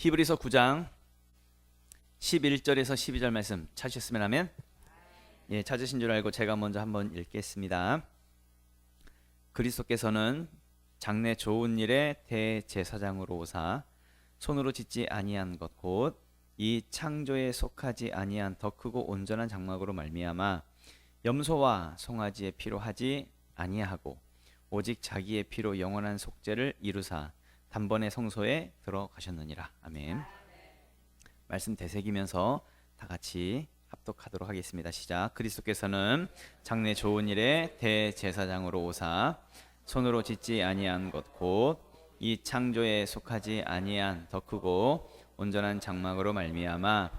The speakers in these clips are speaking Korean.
히브리서 9장 11절에서 12절 말씀 찾으셨으면 하면 찾으신 줄 알고 제가 먼저 한번 읽겠습니다. 그리스도께서는 장래 좋은 일에 대제사장으로 오사 손으로 짓지 아니한 것 곧 이 창조에 속하지 아니한 더 크고 온전한 장막으로 말미암아 염소와 송아지의 피로 하지 아니하고 오직 자기의 피로 영원한 속죄를 이루사 단번에 성소에 들어가셨느니라. 아멘. 말씀 되새기면서 다 같이 합독하도록 하겠습니다. 시작. 그리스도께서는 장래 좋은 일에 대제사장으로 오사 손으로 짓지 아니한 것 곧 이 창조에 속하지 아니한 더 크고 온전한 장막으로 말미암아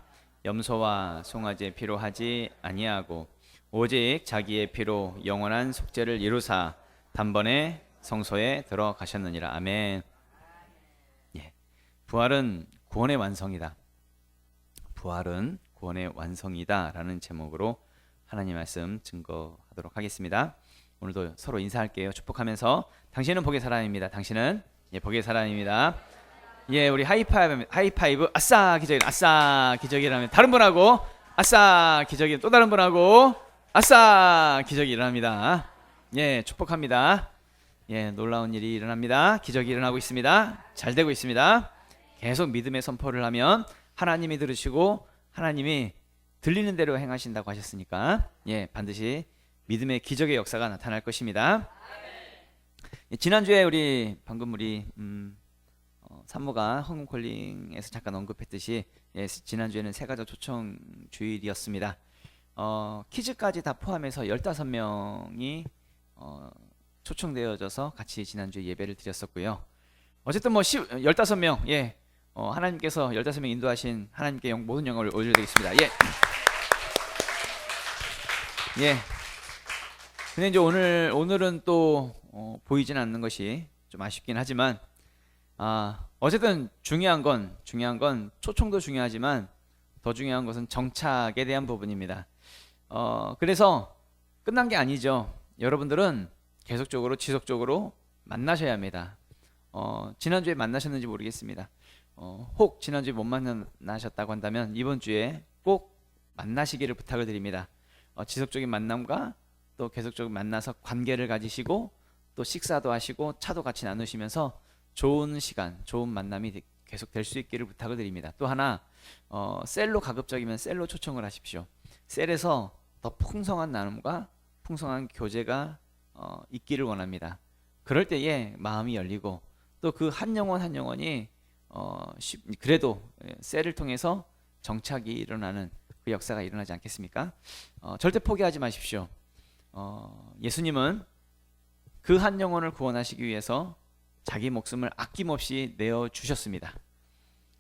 염소와 송아지의 피로 하지 아니하고 오직 자기의 피로 영원한 속죄를 이루사 단번에 성소에 들어가셨느니라. 아멘. 부활은 구원의 완성이다. 부활은 구원의 완성이다 라는 제목으로 하나님 말씀 증거하도록 하겠습니다. 오늘도 서로 인사할게요. 축복하면서 당신은 복의 사람입니다. 당신은 복의 사람입니다. 우리 하이파이브. 아싸 기적이라. 아싸 기적이라면 다른 분하고 아싸 기적이 또 다른 분하고 아싸 기적이 일어납니다. 축복합니다. 놀라운 일이 일어납니다. 기적이 일어나고 있습니다. 잘 되고 있습니다. 계속 믿음의 선포를 하면 하나님이 들으시고 하나님이 들리는 대로 행하신다고 하셨으니까 반드시 믿음의 기적의 역사가 나타날 것입니다. 지난주에 방금 우리 산모가 헌금콜링에서 잠깐 언급했듯이 지난주에는 새가족 초청 주일이었습니다. 키즈까지 다 포함해서 15명이 초청되어져서 같이 지난주에 예배를 드렸었고요. 어쨌든 15명 하나님께서 15명 인도하신 하나님께 모든 영광을 올려드리겠습니다. 근데 이제 오늘은 또 보이진 않는 것이 좀 아쉽긴 하지만 어쨌든 중요한 건 초청도 중요하지만 더 중요한 것은 정착에 대한 부분입니다. 그래서 끝난 게 아니죠. 여러분들은 계속적으로 지속적으로 만나셔야 합니다. 지난주에 만나셨는지 모르겠습니다. 혹 지난주에 못 만나셨다고 한다면 이번 주에 꼭 만나시기를 부탁을 드립니다. 지속적인 만남과 또 계속적으로 만나서 관계를 가지시고 또 식사도 하시고 차도 같이 나누시면서 좋은 시간, 좋은 만남이 계속 될 수 있기를 부탁을 드립니다. 또 하나 셀로 가급적이면 셀로 초청을 하십시오. 셀에서 더 풍성한 나눔과 풍성한 교제가 있기를 원합니다. 그럴 때에 마음이 열리고 또 그 한 영혼이 그래도 셀을 통해서 정착이 일어나는 그 역사가 일어나지 않겠습니까? 절대 포기하지 마십시오. 예수님은 그 한 영혼을 구원하시기 위해서 자기 목숨을 아낌없이 내어주셨습니다.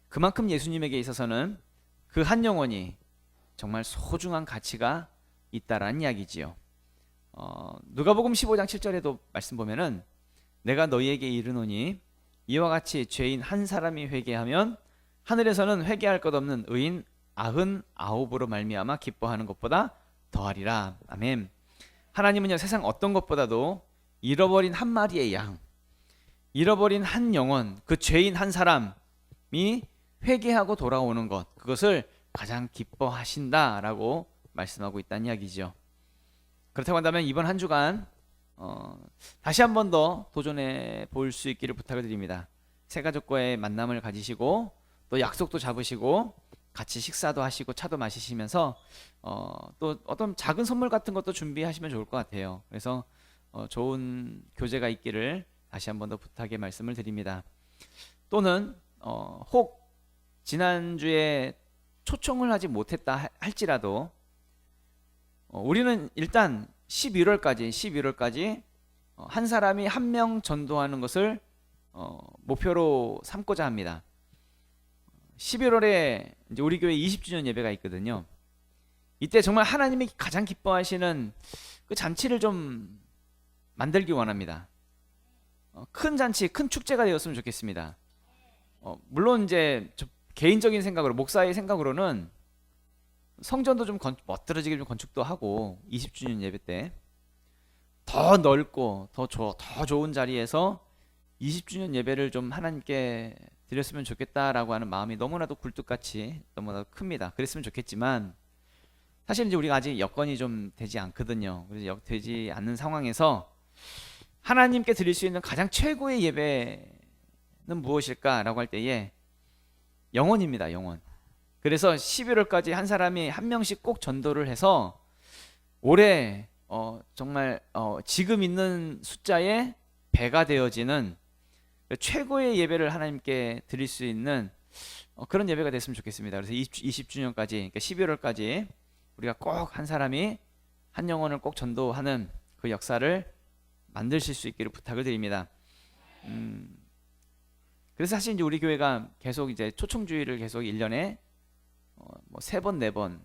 그만큼 예수님에게 있어서는 그 한 영혼이 정말 소중한 가치가 있다라는 이야기지요. 누가복음 15장 7절에도 말씀 보면은 내가 너희에게 이르노니 이와 같이 죄인 한 사람이 회개하면 하늘에서는 회개할 것 없는 의인 99으로 말미암아 기뻐하는 것보다 더하리라. 아멘. 하나님은요 세상 어떤 것보다도 잃어버린 한 마리의 양, 잃어버린 한 영혼, 그 죄인 한 사람이 회개하고 돌아오는 것, 그것을 가장 기뻐하신다라고 말씀하고 있다는 이야기죠. 그렇다고 한다면 이번 한 주간 다시 한 번 더 도전해 볼 수 있기를 부탁을 드립니다. 새가족과의 만남을 가지시고 또 약속도 잡으시고 같이 식사도 하시고 차도 마시시면서 또 어떤 작은 선물 같은 것도 준비하시면 좋을 것 같아요. 그래서 좋은 교제가 있기를 다시 한 번 더 부탁의 말씀을 드립니다. 또는 혹 지난주에 초청을 하지 못했다 할지라도 우리는 일단 11월까지 한 사람이 한 명 전도하는 것을 목표로 삼고자 합니다. 11월에 이제 우리 교회 20주년 예배가 있거든요. 이때 정말 하나님이 가장 기뻐하시는 그 잔치를 좀 만들기 원합니다. 큰 잔치, 큰 축제가 되었으면 좋겠습니다. 물론 이제 개인적인 생각으로, 목사의 생각으로는 성전도 좀 멋들어지게 좀 건축도 하고 20주년 예배 때 더 넓고 더 좋은 자리에서 20주년 예배를 좀 하나님께 드렸으면 좋겠다라고 하는 마음이 너무나도 굴뚝같이 너무나도 큽니다. 그랬으면 좋겠지만 사실 이제 우리가 아직 여건이 좀 되지 않거든요. 그래서 되지 않는 상황에서 하나님께 드릴 수 있는 가장 최고의 예배는 무엇일까라고 할 때에 영혼입니다. 영혼. 그래서 11월까지 한 사람이 한 명씩 꼭 전도를 해서 올해 정말 지금 있는 숫자의 배가 되어지는 최고의 예배를 하나님께 드릴 수 있는 그런 예배가 됐으면 좋겠습니다. 그래서 20주년까지 그러니까 11월까지 우리가 꼭 한 사람이 한 영혼을 꼭 전도하는 그 역사를 만드실 수 있기를 부탁을 드립니다. 그래서 사실 이제 우리 교회가 계속 이제 초청주의를 계속 1년에 뭐 3번, 4번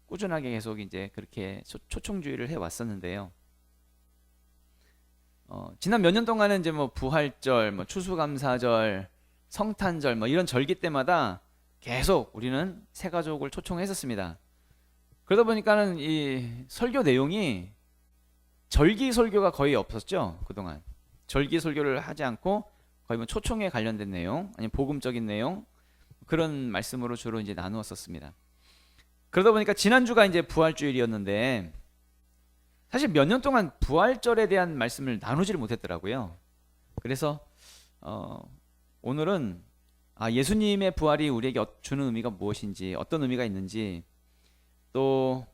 꾸준하게 계속 이제 그렇게 초청주의를 해 왔었는데요. 지난 몇 년 동안은 이제 뭐 부활절, 뭐 추수감사절, 성탄절 뭐 이런 절기 때마다 계속 우리는 새 가족을 초청했었습니다. 그러다 보니까는 이 설교 내용이 절기 설교가 거의 없었죠. 그동안 절기 설교를 하지 않고 거의 뭐 초청에 관련된 내용, 아니면 복음적인 내용 그런 말씀으로 주로 이제 나누었었습니다. 그러다 보니까 지난주가 이제 부활주일이었는데 사실 몇 년 동안 부활절에 대한 말씀을 나누지를 못했더라고요. 그래서 오늘은 예수님의 부활이 우리에게 주는 의미가 무엇인지, 어떤 의미가 있는지, 또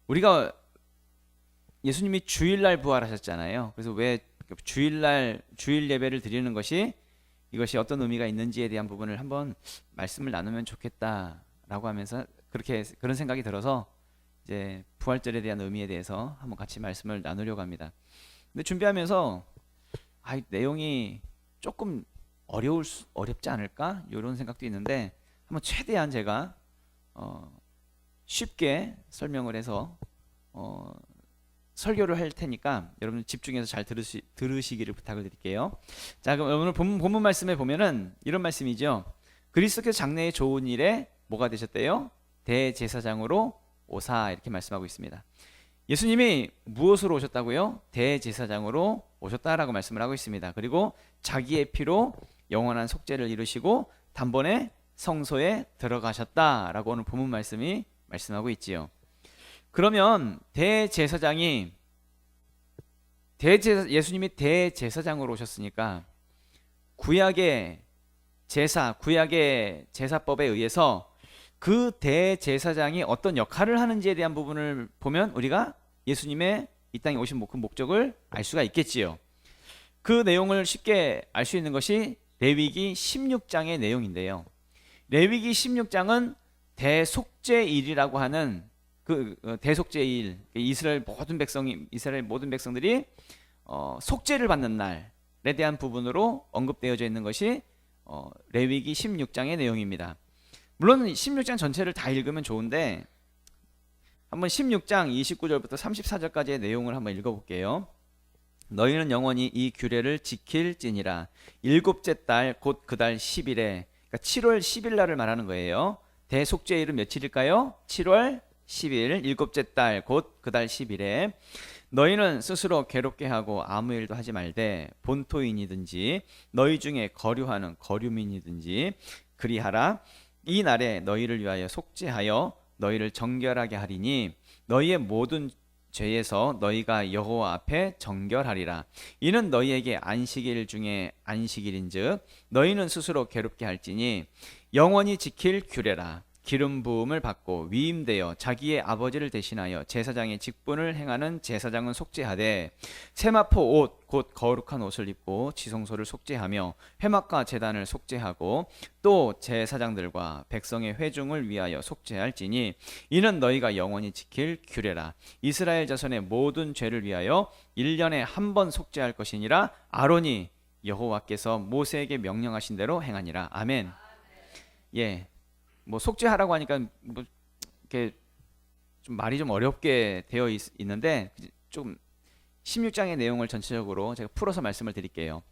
우리가 예수님이 주일날 부활하셨잖아요. 그래서 왜 주일날 주일 예배를 드리는 것이 이것이 어떤 의미가 있는지에 대한 부분을 한번 말씀을 나누면 좋겠다라고 하면서 그런 생각이 들어서 이제 부활절에 대한 의미에 대해서 한번 같이 말씀을 나누려고 합니다. 근데 준비하면서 내용이 조금 어렵지 않을까 이런 생각도 있는데 한번 최대한 제가 쉽게 설명을 해서 설교를 할 테니까 여러분 집중해서 잘 들으시기를 부탁을 드릴게요. 자, 그럼 오늘 본문 말씀에 보면은 이런 말씀이죠. 그리스도께서 장래의 좋은 일에 뭐가 되셨대요? 대제사장으로 오사, 이렇게 말씀하고 있습니다. 예수님이 무엇으로 오셨다고요? 대제사장으로 오셨다라고 말씀을 하고 있습니다. 그리고 자기의 피로 영원한 속죄를 이루시고 단번에 성소에 들어가셨다라고 오늘 본문 말씀이 말씀하고 있지요. 그러면 예수님이 대제사장으로 오셨으니까 구약의 제사법에 의해서 그 대제사장이 어떤 역할을 하는지에 대한 부분을 보면 우리가 예수님의 이 땅에 오신 그 목적을 알 수가 있겠지요. 그 내용을 쉽게 알 수 있는 것이 레위기 16장의 내용인데요. 레위기 16장은 대속죄일이라고 하는 그 대속죄일, 이스라엘 모든 백성들이 속죄를 받는 날에 대한 부분으로 언급되어져 있는 것이 레위기 16장의 내용입니다. 물론 16장 전체를 다 읽으면 좋은데 한번 16장 29절부터 34절까지의 내용을 한번 읽어볼게요. 너희는 영원히 이 규례를 지킬지니라. 일곱째 달 곧 그 달 10일에, 그러니까 7월 10일 날을 말하는 거예요. 대속죄일은 며칠일까요? 7월 10일, 일곱째 달 곧 그 달 10일에 너희는 스스로 괴롭게 하고 아무 일도 하지 말되 본토인이든지 너희 중에 거류하는 거류민이든지 그리하라. 이 날에 너희를 위하여 속죄하여 너희를 정결하게 하리니 너희의 모든 죄에서 너희가 여호와 앞에 정결하리라. 이는 너희에게 안식일 중에 안식일인즉 너희는 스스로 괴롭게 할지니 영원히 지킬 규례라. 기름 부음을 받고 위임되어 자기의 아버지를 대신하여 제사장의 직분을 행하는 제사장은 속죄하되 세마포 옷 곧 거룩한 옷을 입고 지성소를 속죄하며 회막과 제단을 속죄하고 또 제사장들과 백성의 회중을 위하여 속죄할지니 이는 너희가 영원히 지킬 규례라. 이스라엘 자손의 모든 죄를 위하여 1년에 한 번 속죄할 것이니라. 아론이 여호와께서 모세에게 명령하신 대로 행하니라. 아멘. 예. 뭐 속죄하라고 하니까 뭐 이렇게 좀 말이 좀 어렵게 되어 있는데 좀 16장의 내용을 전체적으로 제가 풀어서 말씀을 드릴게요.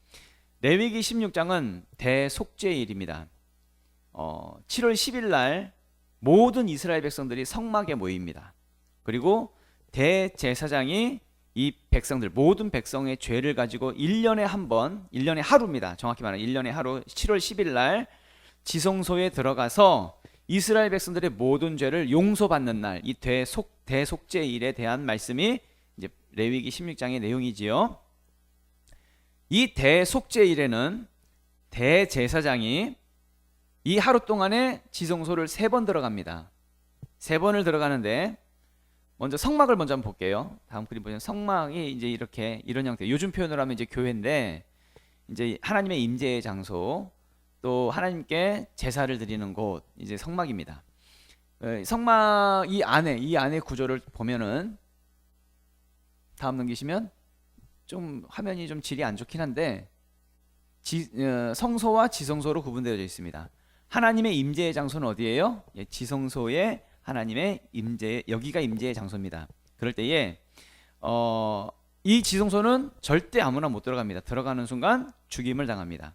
레위기 16장은 대속죄일입니다. 7월 10일 날 모든 이스라엘 백성들이 성막에 모입니다. 그리고 대제사장이 이 백성들 모든 백성의 죄를 가지고 1년에 한 번, 1년에 하루입니다. 정확히 말하면 1년에 하루 7월 10일 날 지성소에 들어가서 이스라엘 백성들의 모든 죄를 용서받는 날, 이 대속죄일에 대한 말씀이 이제 레위기 16장의 내용이지요. 이 대속죄일에는 대제사장이 이 하루 동안에 지성소를 3번 들어갑니다. 3번을 들어가는데, 먼저 성막을 먼저 한번 볼게요. 다음 그림 보시면 성막이 이제 이렇게 이런 형태. 요즘 표현으로 하면 이제 교회인데, 이제 하나님의 임재의 장소, 또 하나님께 제사를 드리는 곳, 이제 성막입니다. 성막 이 안에 구조를 보면은, 다음 넘기시면 좀 화면이 좀 질이 안 좋긴 한데, 성소와 지성소로 구분되어져 있습니다. 하나님의 임재의 장소는 어디예요? 지성소에 하나님의 임재, 여기가 임재의 장소입니다. 그럴 때에 이 지성소는 절대 아무나 못 들어갑니다. 들어가는 순간 죽임을 당합니다.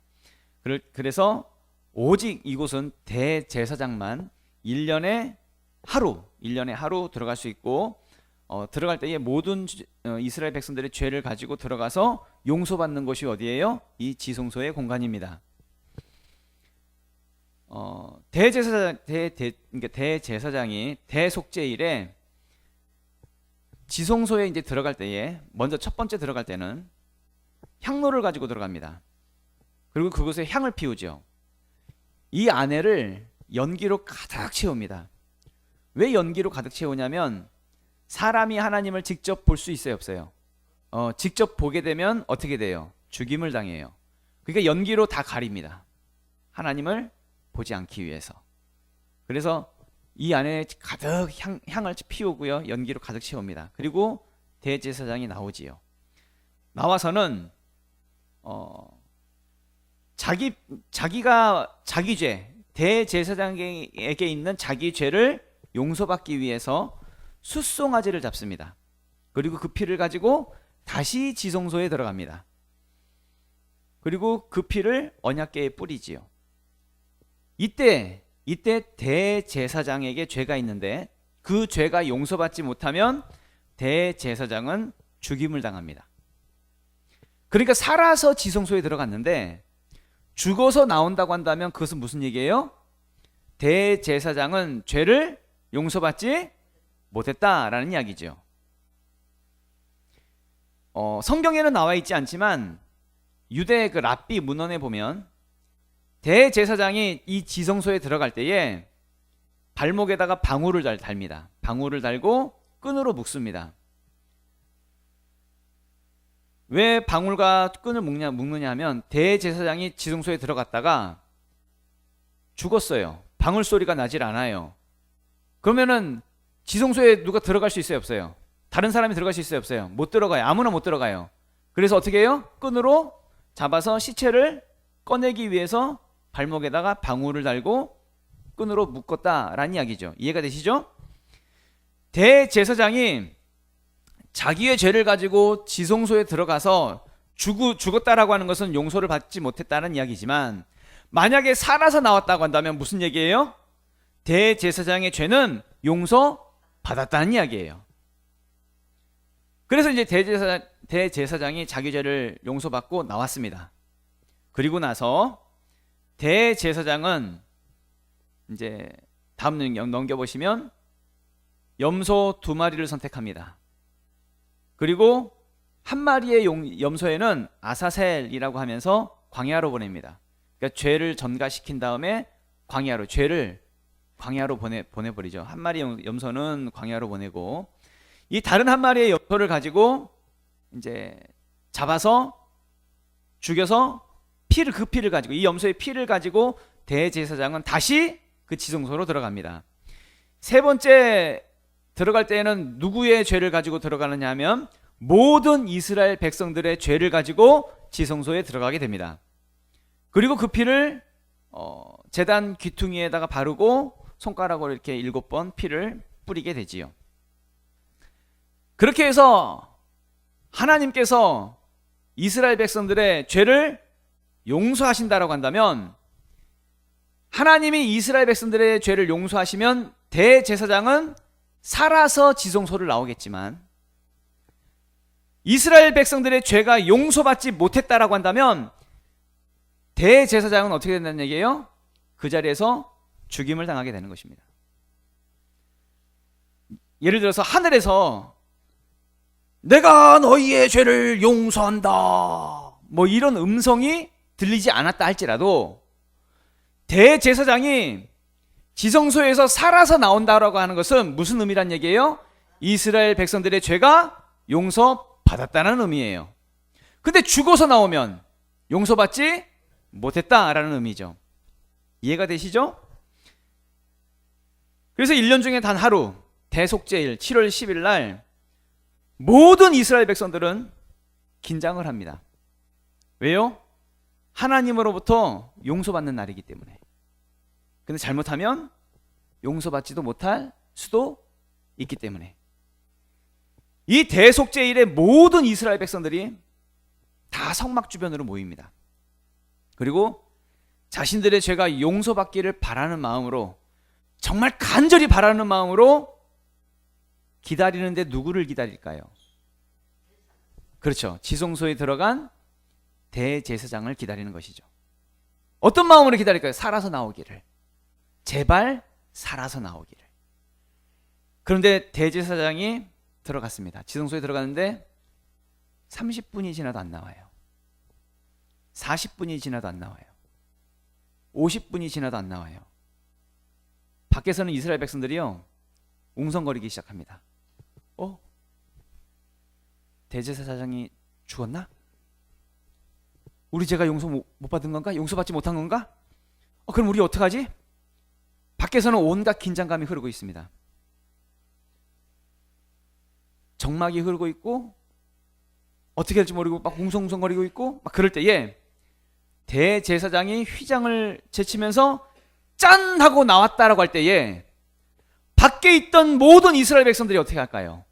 그래서 오직 이곳은 대제사장만 1년에 하루 들어갈 수 있고, 들어갈 때에 모든 이스라엘 백성들의 죄를 가지고 들어가서 용서받는 곳이 어디예요? 이 지성소의 공간입니다. 대제사장이 대속죄일에 지성소에 이제 들어갈 때에, 먼저 첫 번째 들어갈 때는 향로를 가지고 들어갑니다. 그리고 그곳에 향을 피우죠. 이 안에를 연기로 가득 채웁니다. 왜 연기로 가득 채우냐면, 사람이 하나님을 직접 볼 수 있어요, 없어요? 직접 보게 되면 어떻게 돼요? 죽임을 당해요. 그러니까 연기로 다 가립니다. 하나님을 보지 않기 위해서. 그래서 이 안에 가득 향을 피우고요, 연기로 가득 채웁니다. 그리고 대제사장이 나오지요. 나와서는 자기가 자기 죄, 대제사장에게 있는 자기 죄를 용서받기 위해서 숫송아지를 잡습니다. 그리고 그 피를 가지고 다시 지성소에 들어갑니다. 그리고 그 피를 언약궤에 뿌리지요. 이때 대제사장에게 죄가 있는데, 그 죄가 용서받지 못하면 대제사장은 죽임을 당합니다. 그러니까 살아서 지성소에 들어갔는데 죽어서 나온다고 한다면 그것은 무슨 얘기예요? 대제사장은 죄를 용서받지 못했다라는 이야기죠. 성경에는 나와 있지 않지만 유대 그 랍비 문헌에 보면, 대제사장이 이 지성소에 들어갈 때에 발목에다가 방울을 달입니다. 방울을 달고 끈으로 묶습니다. 왜 방울과 끈을 묶느냐 하면, 대제사장이 지성소에 들어갔다가 죽었어요. 방울 소리가 나질 않아요. 그러면은 지성소에 누가 들어갈 수 있어요, 없어요? 다른 사람이 들어갈 수 있어요, 없어요? 못 들어가요. 아무나 못 들어가요. 그래서 어떻게 해요? 끈으로 잡아서 시체를 꺼내기 위해서 발목에다가 방울을 달고 끈으로 묶었다라는 이야기죠. 이해가 되시죠? 대제사장이 자기의 죄를 가지고 지성소에 들어가서 죽었다라고 하는 것은 용서를 받지 못했다는 이야기지만, 만약에 살아서 나왔다고 한다면 무슨 얘기예요? 대제사장의 죄는 용서받았다는 이야기예요. 그래서 이제 대제사장이 자기 죄를 용서받고 나왔습니다. 그리고 나서 대제사장은 이제 다음 넘겨보시면 염소 2마리를 선택합니다. 그리고 한 마리의 염소에는 아사셀이라고 하면서 광야로 보냅니다. 그러니까 죄를 전가시킨 다음에 죄를 광야로 보내버리죠. 한 마리 염소는 광야로 보내고, 이 다른 한 마리의 염소를 가지고 이제 잡아서 죽여서 그 피를 가지고, 이 염소의 피를 가지고 대제사장은 다시 그 지성소로 들어갑니다. 3번째 들어갈 때에는 누구의 죄를 가지고 들어가느냐 하면, 모든 이스라엘 백성들의 죄를 가지고 지성소에 들어가게 됩니다. 그리고 그 피를 제단 귀퉁이에다가 바르고 손가락으로 이렇게 7번 피를 뿌리게 되지요. 그렇게 해서 하나님께서 이스라엘 백성들의 죄를 용서하신다라고 한다면, 하나님이 이스라엘 백성들의 죄를 용서하시면 대제사장은 살아서 지성소를 나오겠지만, 이스라엘 백성들의 죄가 용서받지 못했다라고 한다면 대제사장은 어떻게 된다는 얘기예요? 그 자리에서 죽임을 당하게 되는 것입니다. 예를 들어서 하늘에서 내가 너희의 죄를 용서한다, 뭐 이런 음성이 들리지 않았다 할지라도 대제사장이 지성소에서 살아서 나온다라고 하는 것은 무슨 의미란 얘기예요? 이스라엘 백성들의 죄가 용서받았다는 의미예요. 근데 죽어서 나오면 용서받지 못했다라는 의미죠. 이해가 되시죠? 그래서 1년 중에 단 하루, 대속죄일 7월 10일 날 모든 이스라엘 백성들은 긴장을 합니다. 왜요? 하나님으로부터 용서받는 날이기 때문에. 근데 잘못하면 용서받지도 못할 수도 있기 때문에. 이 대속죄일에 모든 이스라엘 백성들이 다 성막 주변으로 모입니다. 그리고 자신들의 죄가 용서받기를 바라는 마음으로, 정말 간절히 바라는 마음으로 기다리는데 누구를 기다릴까요? 그렇죠. 지성소에 들어간 대제사장을 기다리는 것이죠. 어떤 마음으로 기다릴까요? 살아서 나오기를. 제발 살아서 나오기를. 그런데 대제사장이 들어갔습니다. 지성소에 들어갔는데 30분이 지나도 안 나와요. 40분이 지나도 안 나와요. 50분이 지나도 안 나와요. 밖에서는 이스라엘 백성들이요, 웅성거리기 시작합니다. 대제사장이 죽었나? 우리 죄가 용서 못 받은 건가? 용서받지 못한 건가? 그럼 우리 어떡하지? 밖에서는 온갖 긴장감이 흐르고 있습니다. 정막이 흐르고 있고 어떻게 될지 모르고 막 웅성웅성거리고 있고, 막 그럴 때에 대제사장이 휘장을 제치면서 짠 하고 나왔다라고 할 때에 밖에 있던 모든 이스라엘 백성들이 어떻게 할까요?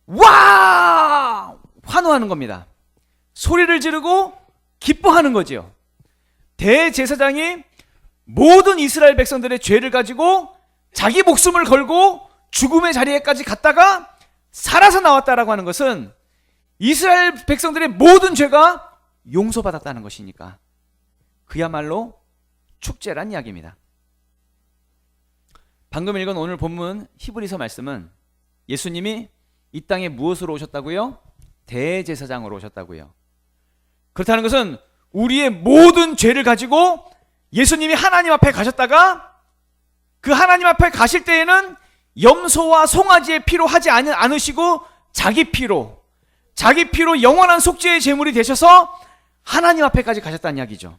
와! 환호하는 겁니다. 소리를 지르고 기뻐하는 거지요. 대제사장이 모든 이스라엘 백성들의 죄를 가지고 자기 목숨을 걸고 죽음의 자리에까지 갔다가 살아서 나왔다라고 하는 것은 이스라엘 백성들의 모든 죄가 용서받았다는 것이니까 그야말로 축제란 이야기입니다. 방금 읽은 오늘 본문 히브리서 말씀은 예수님이 이 땅에 무엇으로 오셨다고요? 대제사장으로 오셨다고요. 그렇다는 것은 우리의 모든 죄를 가지고 예수님이 하나님 앞에 가셨다가 그 하나님 앞에 가실 때에는 염소와 송아지의 피로 하지 않으시고 자기 피로 영원한 속죄의 제물이 되셔서 하나님 앞에까지 가셨다는 이야기죠.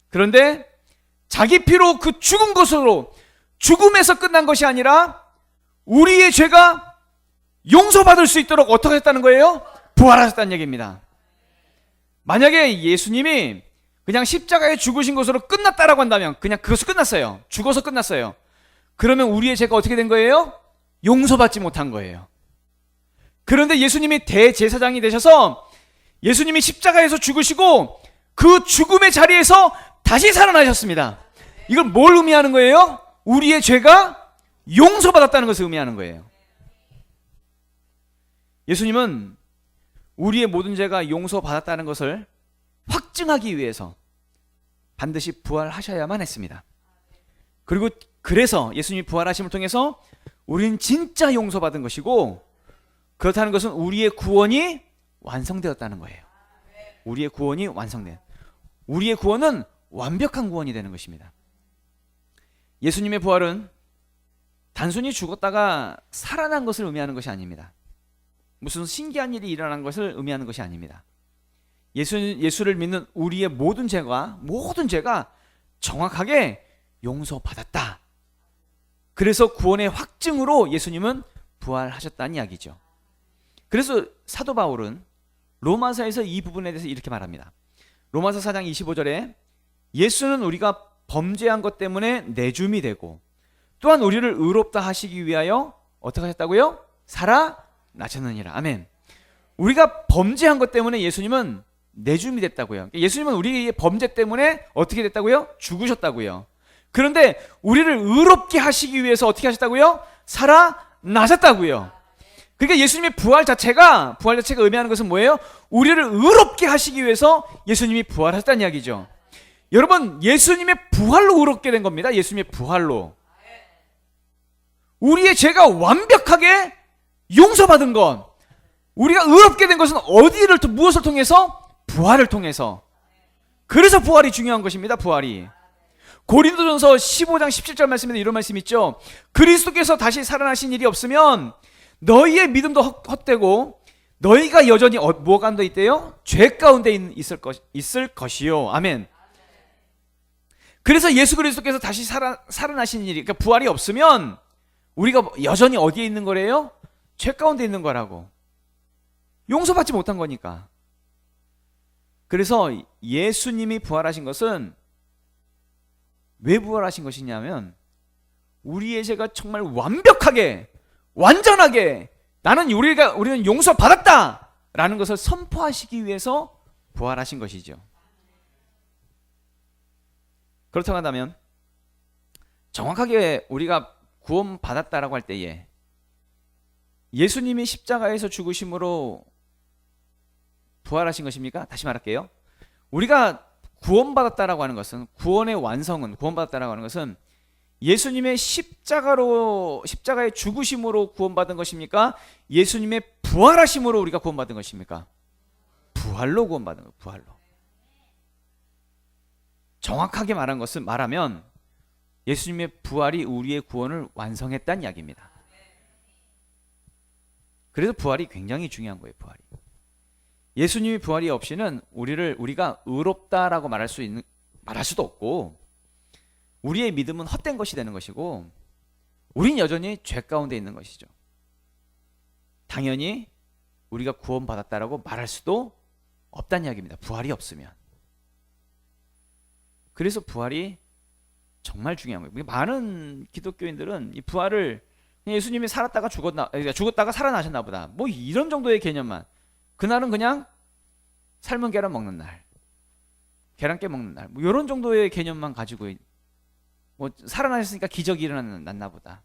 그런데 자기 피로 그 죽은 것으로, 죽음에서 끝난 것이 아니라 우리의 죄가 용서받을 수 있도록 어떻게 했다는 거예요? 부활하셨다는 얘기입니다. 만약에 예수님이 그냥 십자가에 죽으신 것으로 끝났다라고 한다면 그냥 그것으로 끝났어요. 죽어서 끝났어요. 그러면 우리의 죄가 어떻게 된 거예요? 용서받지 못한 거예요. 그런데 예수님이 대제사장이 되셔서 예수님이 십자가에서 죽으시고 그 죽음의 자리에서 다시 살아나셨습니다. 이건 뭘 의미하는 거예요? 우리의 죄가 용서받았다는 것을 의미하는 거예요. 예수님은 우리의 모든 죄가 용서받았다는 것을 확증하기 위해서 반드시 부활하셔야만 했습니다. 그리고 그래서 예수님이 부활하심을 통해서 우리는 진짜 용서받은 것이고, 그렇다는 것은 우리의 구원이 완성되었다는 거예요. 우리의 구원이 완성된, 우리의 구원은 완벽한 구원이 되는 것입니다. 예수님의 부활은 단순히 죽었다가 살아난 것을 의미하는 것이 아닙니다. 무슨 신기한 일이 일어난 것을 의미하는 것이 아닙니다. 예수를 믿는 우리의 모든 죄가 정확하게 용서받았다. 그래서 구원의 확증으로 예수님은 부활하셨다는 이야기죠. 그래서 사도 바울은 로마서에서 이 부분에 대해서 이렇게 말합니다. 로마서 4장 25절에 예수는 우리가 범죄한 것 때문에 내줌이 되고 또한 우리를 의롭다 하시기 위하여 어떻게 하셨다고요? 살아나셨느니라. 아멘. 우리가 범죄한 것 때문에 예수님은 내줌이 됐다고요. 예수님은 우리의 범죄 때문에 어떻게 됐다고요? 죽으셨다고요. 그런데 우리를 의롭게 하시기 위해서 어떻게 하셨다고요? 살아나셨다고요. 그러니까 예수님의 부활 자체가 의미하는 것은 뭐예요? 우리를 의롭게 하시기 위해서 예수님이 부활하셨다는 이야기죠. 여러분, 예수님의 부활로 의롭게 된 겁니다. 예수님의 부활로. 우리의 죄가 완벽하게 용서받은 것, 우리가 의롭게 된 것은 무엇을 통해서? 부활을 통해서. 그래서 부활이 중요한 것입니다. 부활이. 고린도전서 15장 17절 말씀에 이런 말씀 있죠. 그리스도께서 다시 살아나신 일이 없으면 너희의 믿음도 헛되고 너희가 여전히 뭐 가운데 있대요? 죄 가운데 있을 것이요. 아멘. 그래서 예수 그리스도께서 다시 살아나신 일이, 그러니까 부활이 없으면 우리가 여전히 어디에 있는 거래요? 죄 가운데 있는 거라고. 용서받지 못한 거니까. 그래서 예수님이 부활하신 것은 왜 부활하신 것이냐면 우리의 죄가 정말 완벽하게, 완전하게 우리는 용서받았다 라는 것을 선포하시기 위해서 부활하신 것이죠. 그렇다고 한다면 정확하게 우리가 구원받았다라고 할 때에 예수님이 십자가에서 죽으심으로 부활하신 것입니까? 다시 말할게요. 우리가 구원받았다라고 하는 것은, 구원의 완성은, 구원받았다라고 하는 것은 예수님의 십자가의 죽으심으로 구원받은 것입니까? 예수님의 부활하심으로 우리가 구원받은 것입니까? 부활로 구원받은 것, 부활로. 정확하게 말하면 예수님의 부활이 우리의 구원을 완성했다는 이야기입니다. 그래서 부활이 굉장히 중요한 거예요. 부활이. 예수님이 부활이 없이는 우리가 의롭다라고 말할 수도 없고, 우리의 믿음은 헛된 것이 되는 것이고, 우린 여전히 죄 가운데 있는 것이죠. 당연히 우리가 구원받았다라고 말할 수도 없다는 이야기입니다. 부활이 없으면. 그래서 부활이 정말 중요한 거예요. 많은 기독교인들은 이 부활을 예수님이 살았다가 죽었다가 살아나셨나 보다, 뭐 이런 정도의 개념만, 그날은 그냥 삶은 계란 먹는 날, 계란깨 먹는 날, 뭐 이런 정도의 개념만 가지고 뭐 살아나셨으니까 기적이 일어났나 보다,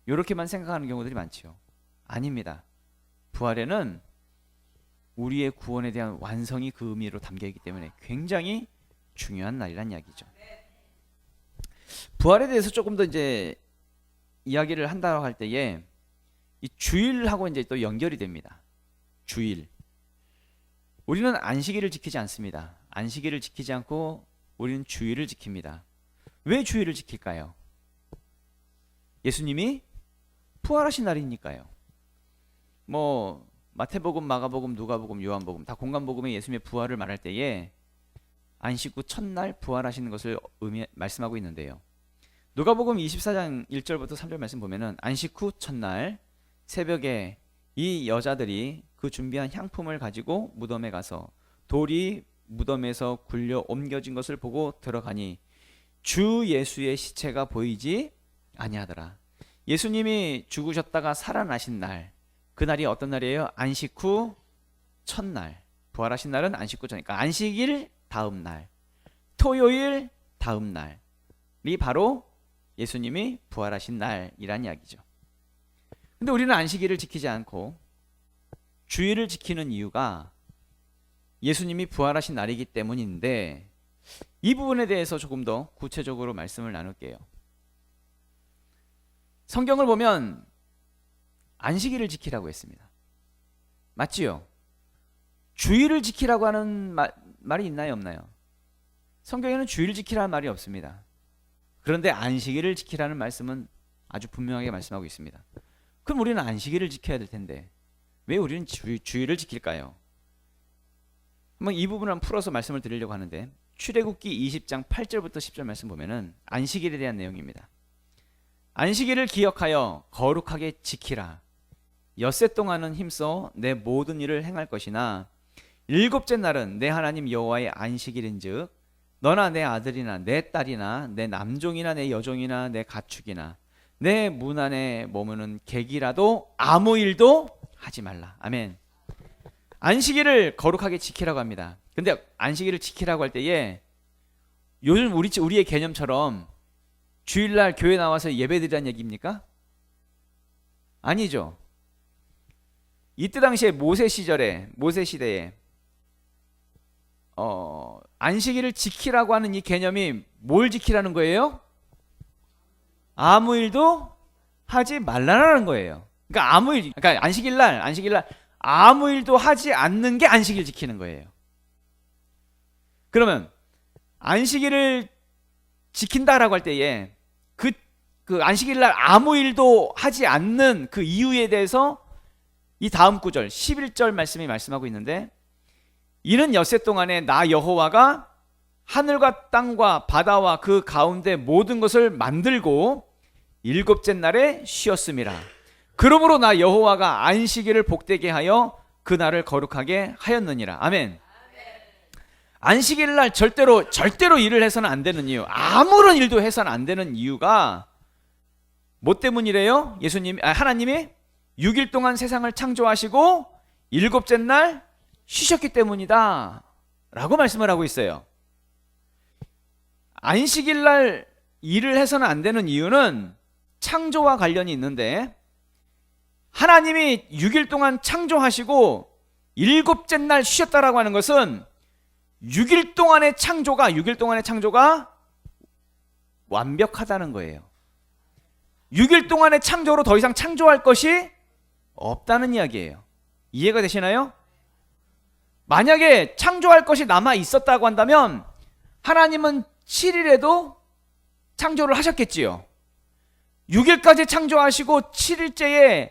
이렇게만 생각하는 경우들이 많지요. 아닙니다. 부활에는 우리의 구원에 대한 완성이 그 의미로 담겨 있기 때문에 굉장히 중요한 날이란 이야기죠. 부활에 대해서 조금 더 이제 이야기를 한다고 할 때에 이 주일하고 이제 또 연결이 됩니다. 주일. 우리는 안식일을 지키지 않습니다. 안식일을 지키지 않고 우리는 주일을 지킵니다. 왜 주일을 지킬까요? 예수님이 부활하신 날이니까요. 뭐 마태복음, 마가복음, 누가복음, 요한복음 다 공관복음에 예수님의 부활을 말할 때에 안식 후 첫날 부활하시는 것을 말씀하고 있는데요. 누가복음 24장 1절부터 3절 말씀 보면은 안식 후 첫날 새벽에 이 여자들이 그 준비한 향품을 가지고 무덤에 가서 돌이 무덤에서 굴려 옮겨진 것을 보고 들어가니 주 예수의 시체가 보이지 아니하더라. 예수님이 죽으셨다가 살아나신 날, 그 날이 어떤 날이에요? 안식 후 첫날. 부활하신 날은 안식 후 전이니까 안식일 다음 날, 토요일 다음 날이 바로 예수님이 부활하신 날이란 이야기죠. 근데 우리는 안식일을 지키지 않고 주일을 지키는 이유가 예수님이 부활하신 날이기 때문인데, 이 부분에 대해서 조금 더 구체적으로 말씀을 나눌게요. 성경을 보면 안식일을 지키라고 했습니다. 맞지요? 주일을 지키라고 하는 말이 있나요, 없나요? 성경에는 주일 지키라는 말이 없습니다. 그런데 안식일을 지키라는 말씀은 아주 분명하게 말씀하고 있습니다. 그럼 우리는 안식일을 지켜야 될 텐데 왜 우리는 주일을 지킬까요? 한번 이 부분을 한번 풀어서 말씀을 드리려고 하는데, 출애굽기 20장 8절부터 10절 말씀 보면은 안식일에 대한 내용입니다. 안식일을 기억하여 거룩하게 지키라. 엿새 동안은 힘써 내 모든 일을 행할 것이나 일곱째 날은 내 하나님 여호와의 안식일인즉 너나 내 아들이나 내 딸이나 내 남종이나 내 여종이나 내 가축이나 내 문 안에 머무는 객이라도 아무 일도 하지 말라. 아멘. 안식일을 거룩하게 지키라고 합니다. 근데 안식일을 지키라고 할 때에 요즘 우리의 개념처럼 주일날 교회 나와서 예배드리라는 얘기입니까? 아니죠. 이때 당시에 모세 시대에 안식일을 지키라고 하는 이 개념이 뭘 지키라는 거예요? 아무 일도 하지 말라는 거예요. 그러니까 그러니까 안식일날 아무 일도 하지 않는 게 안식일 지키는 거예요. 그러면 안식일을 지킨다라고 할 때에 그 안식일날 아무 일도 하지 않는 그 이유에 대해서 이 다음 구절 11절 말씀이 말씀하고 있는데, 이는 엿새 동안에 나 여호와가 하늘과 땅과 바다와 그 가운데 모든 것을 만들고 일곱째 날에 쉬었음이라. 그러므로 나 여호와가 안식일을 복되게 하여 그 날을 거룩하게 하였느니라. 아멘. 안식일 날 절대로 일을 해서는 안 되는 이유, 아무런 일도 해서는 안 되는 이유가 뭐 때문이래요? 하나님이 6일 동안 세상을 창조하시고 일곱째 날 쉬셨기 때문이다 라고 말씀을 하고 있어요. 안식일 날 일을 해서는 안 되는 이유는 창조와 관련이 있는데, 하나님이 6일 동안 창조하시고 일곱째 날 쉬셨다라고 하는 것은 6일 동안의 창조가 완벽하다는 거예요. 6일 동안의 창조로 더 이상 창조할 것이 없다는 이야기예요. 이해가 되시나요? 만약에 창조할 것이 남아 있었다고 한다면 하나님은 7일에도 창조를 하셨겠지요. 6일까지 창조하시고 7일째에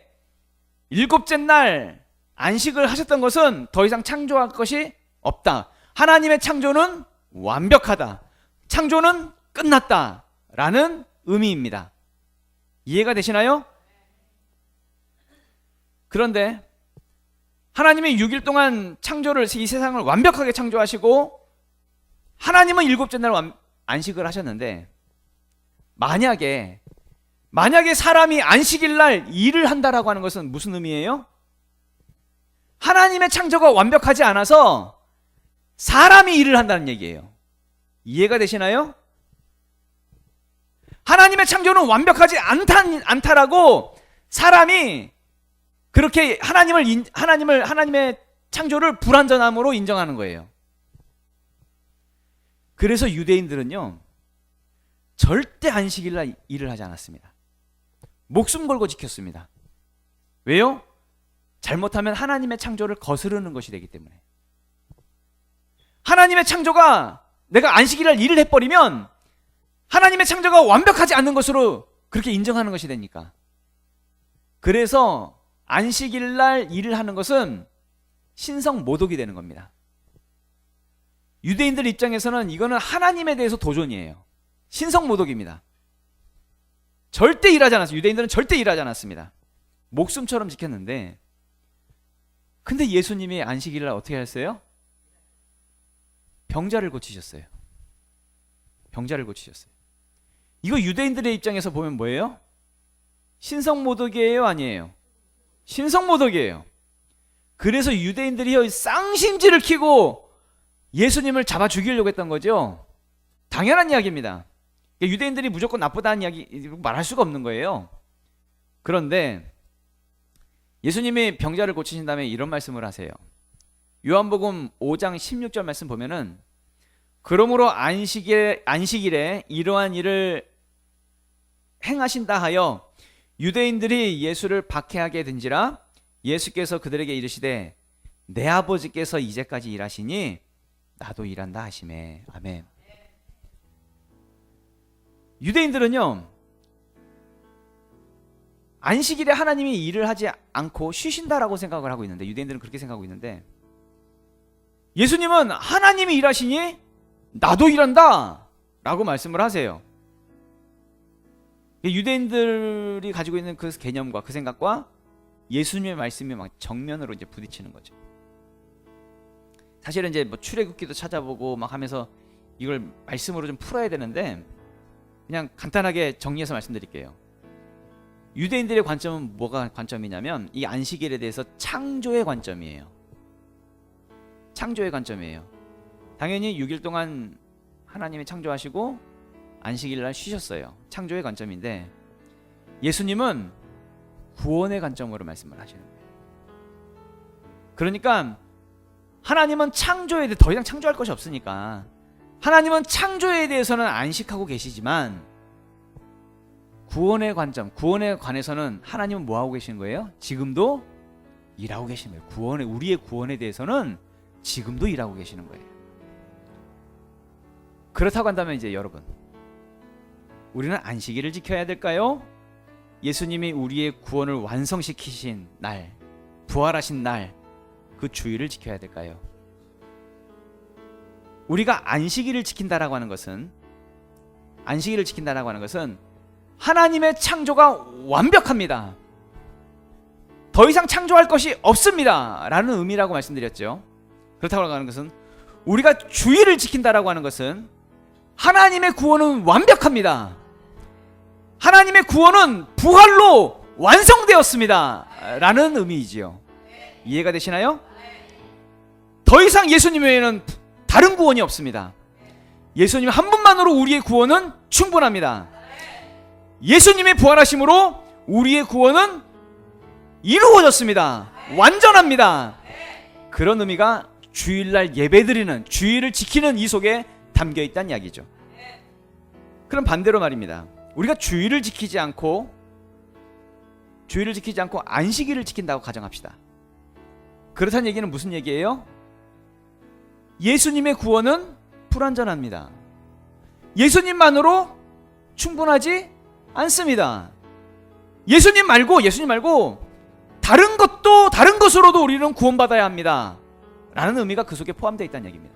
일곱째 날 안식을 하셨던 것은 더 이상 창조할 것이 없다. 하나님의 창조는 완벽하다. 창조는 끝났다 라는 의미입니다. 이해가 되시나요? 그런데 하나님이 6일 동안 이 세상을 완벽하게 창조하시고 하나님은 일곱째 날 안식을 하셨는데, 만약에 사람이 안식일 날 일을 한다라고 하는 것은 무슨 의미예요? 하나님의 창조가 완벽하지 않아서 사람이 일을 한다는 얘기예요. 이해가 되시나요? 하나님의 창조는 완벽하지 않다라고 사람이 그렇게 하나님의 창조를 불완전함으로 인정하는 거예요. 그래서 유대인들은요, 절대 안식일 날 일을 하지 않았습니다. 목숨 걸고 지켰습니다. 왜요? 잘못하면 하나님의 창조를 거스르는 것이 되기 때문에. 하나님의 창조가, 내가 안식일 날 일을 해버리면 하나님의 창조가 완벽하지 않는 것으로 그렇게 인정하는 것이 되니까. 그래서 안식일 날 일을 하는 것은 신성 모독이 되는 겁니다. 유대인들 입장에서는 이거는 하나님에 대해서 도전이에요. 신성 모독입니다. 절대 일하지 않았어요. 유대인들은 절대 일하지 않았습니다. 목숨처럼 지켰는데, 근데 예수님이 안식일 날 어떻게 하셨어요? 병자를 고치셨어요. 병자를 고치셨어요. 이거 유대인들의 입장에서 보면 뭐예요? 신성 모독이에요, 아니에요? 신성 모독이에요. 그래서 유대인들이 쌍심지를 키고 예수님을 잡아 죽이려고 했던 거죠. 당연한 이야기입니다. 유대인들이 무조건 나쁘다는 이야기 말할 수가 없는 거예요. 그런데 예수님이 병자를 고치신 다음에 이런 말씀을 하세요. 요한복음 5장 16절 말씀 보면은, 그러므로 안식일에 이러한 일을 행하신다 하여 유대인들이 예수를 박해하게 된지라, 예수께서 그들에게 이르시되 내 아버지께서 이제까지 일하시니 나도 일한다 하시매. 아멘. 유대인들은요, 안식일에 하나님이 일을 하지 않고 쉬신다라고 생각을 하고 있는데, 유대인들은 그렇게 생각하고 있는데, 예수님은 하나님이 일하시니 나도 일한다 라고 말씀을 하세요. 유대인들이 가지고 있는 그 개념과 그 생각과 예수님의 말씀이 막 정면으로 이제 부딪히는 거죠. 사실은 이제 뭐 출애굽기도 찾아보고 막 하면서 이걸 말씀으로 좀 풀어야 되는데, 그냥 간단하게 정리해서 말씀드릴게요. 유대인들의 관점은 뭐가 관점이냐면, 이 안식일에 대해서 창조의 관점이에요. 창조의 관점이에요. 당연히 6일 동안 하나님이 창조하시고 안식일 날 쉬셨어요. 창조의 관점인데, 예수님은 구원의 관점으로 말씀을 하시는 거예요. 그러니까 하나님은 창조에 대해 더 이상 창조할 것이 없으니까 하나님은 창조에 대해서는 안식하고 계시지만 구원의 관점, 구원에 관해서는 하나님은 뭐 하고 계시는 거예요? 지금도 일하고 계시는 거예요. 우리의 구원에 대해서는 지금도 일하고 계시는 거예요. 그렇다고 한다면 이제 여러분, 우리는 안식일을 지켜야 될까요? 예수님이 우리의 구원을 완성시키신 날, 부활하신 날, 그 주일을 지켜야 될까요? 우리가 안식일을 지킨다라고 하는 것은 하나님의 창조가 완벽합니다. 더 이상 창조할 것이 없습니다 라는 의미라고 말씀드렸죠. 그렇다고 하는 것은 우리가 주일을 지킨다라고 하는 것은 하나님의 구원은 완벽합니다. 하나님의 구원은 부활로 완성되었습니다 라는 의미이지요. 이해가 되시나요? 더 이상 예수님 외에는 다른 구원이 없습니다. 예수님 한 분만으로 우리의 구원은 충분합니다. 예수님의 부활하심으로 우리의 구원은 이루어졌습니다. 완전합니다. 그런 의미가 주일날 예배드리는, 주일을 지키는 이 속에 담겨 있다는 이야기죠. 그럼 반대로 말입니다. 우리가 주일을 지키지 않고 안식일을 지킨다고 가정합시다. 그렇다는 얘기는 무슨 얘기예요? 예수님의 구원은 불완전합니다. 예수님만으로 충분하지 않습니다. 예수님 말고 다른 것으로도 우리는 구원받아야 합니다 라는 의미가 그 속에 포함되어 있다는 얘기입니다.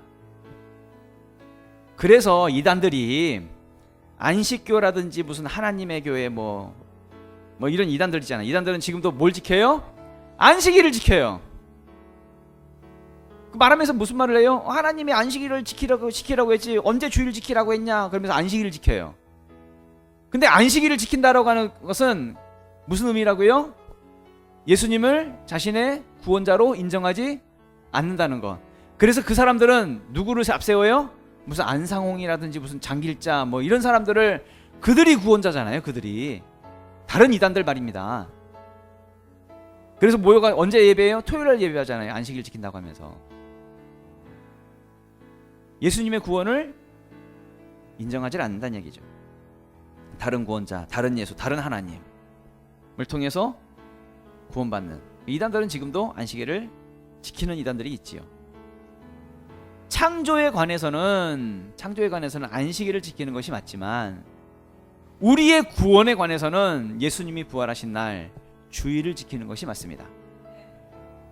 그래서 이단들이 안식교라든지 무슨 하나님의 교회 뭐 이런 이단들 있잖아요. 이단들은 지금도 뭘 지켜요? 안식일을 지켜요. 말하면서 무슨 말을 해요? 하나님이 안식일을 지키라고 했지 언제 주일을 지키라고 했냐 그러면서 안식일을 지켜요. 근데 안식일을 지킨다라고 하는 것은 무슨 의미라고요? 예수님을 자신의 구원자로 인정하지 않는다는 것. 그래서 그 사람들은 누구를 앞세워요? 무슨 안상홍이라든지 무슨 장길자 뭐 이런 사람들을, 그들이 구원자잖아요. 그들이 다른 이단들 말입니다. 그래서 모여가 언제 예배해요? 토요일날 예배하잖아요. 안식일 지킨다고 하면서. 예수님의 구원을 인정하지 않는다는 얘기죠. 다른 구원자, 다른 예수, 다른 하나님을 통해서 구원받는 이단들은 지금도 안식일을 지키는 이단들이 있지요. 창조에 관해서는 안식일을 지키는 것이 맞지만 우리의 구원에 관해서는 예수님이 부활하신 날 주일을 지키는 것이 맞습니다.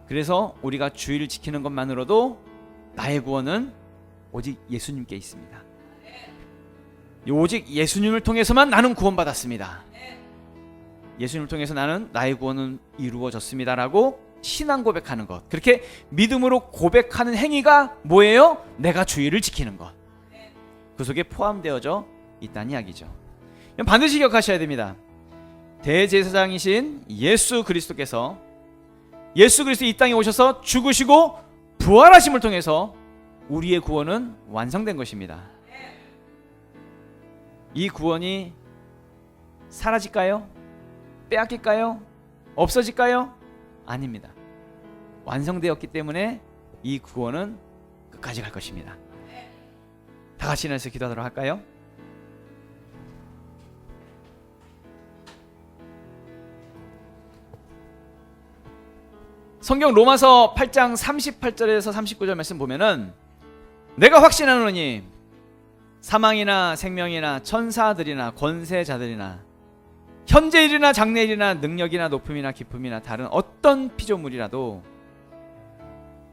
그래서 우리가 주일을 지키는 것만으로도 나의 구원은 오직 예수님께 있습니다. 오직 예수님을 통해서만 나는 구원받았습니다. 예수님을 통해서 나의 구원은 이루어졌습니다라고 신앙 고백하는 것, 그렇게 믿음으로 고백하는 행위가 뭐예요? 내가 주일을 지키는 것. 그 속에 포함되어져 있다는 이야기죠. 반드시 기억하셔야 됩니다. 대제사장이신 예수 그리스도께서 이 땅에 오셔서 죽으시고 부활하심을 통해서 우리의 구원은 완성된 것입니다. 이 구원이 사라질까요? 빼앗길까요? 없어질까요? 아닙니다. 완성되었기 때문에 이 구원은 끝까지 갈 것입니다. 다 같이 일어나서 기도하도록 할까요? 성경 로마서 8장 38절에서 39절 말씀 보면은 내가 확신하노니 사망이나 생명이나 천사들이나 권세자들이나 현재일이나 장래일이나 능력이나 높음이나 깊음이나 다른 어떤 피조물이라도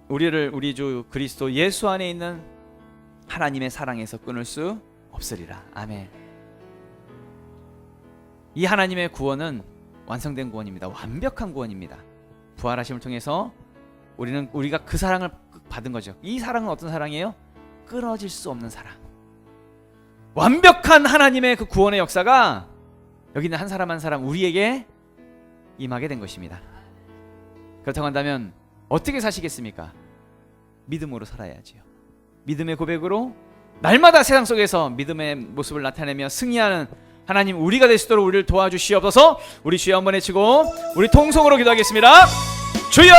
우리를 우리 주 그리스도 예수 안에 있는 하나님의 사랑에서 끊을 수 없으리라. 아멘. 이 하나님의 구원은 완성된 구원입니다. 완벽한 구원입니다. 부활하심을 통해서 우리가 그 사랑을 받은 거죠. 이 사랑은 어떤 사랑이에요? 끊어질 수 없는 사랑. 완벽한 하나님의 그 구원의 역사가 여기 있는 한 사람 한 사람 우리에게 임하게 된 것입니다. 그렇다고 한다면 어떻게 사시겠습니까? 믿음으로 살아야지요. 믿음의 고백으로 날마다 세상 속에서 믿음의 모습을 나타내며 승리하는 하나님 우리가 될 수 있도록 우리를 도와주시옵소서. 우리 주여 한번 외치고 우리 통성으로 기도하겠습니다. 주여!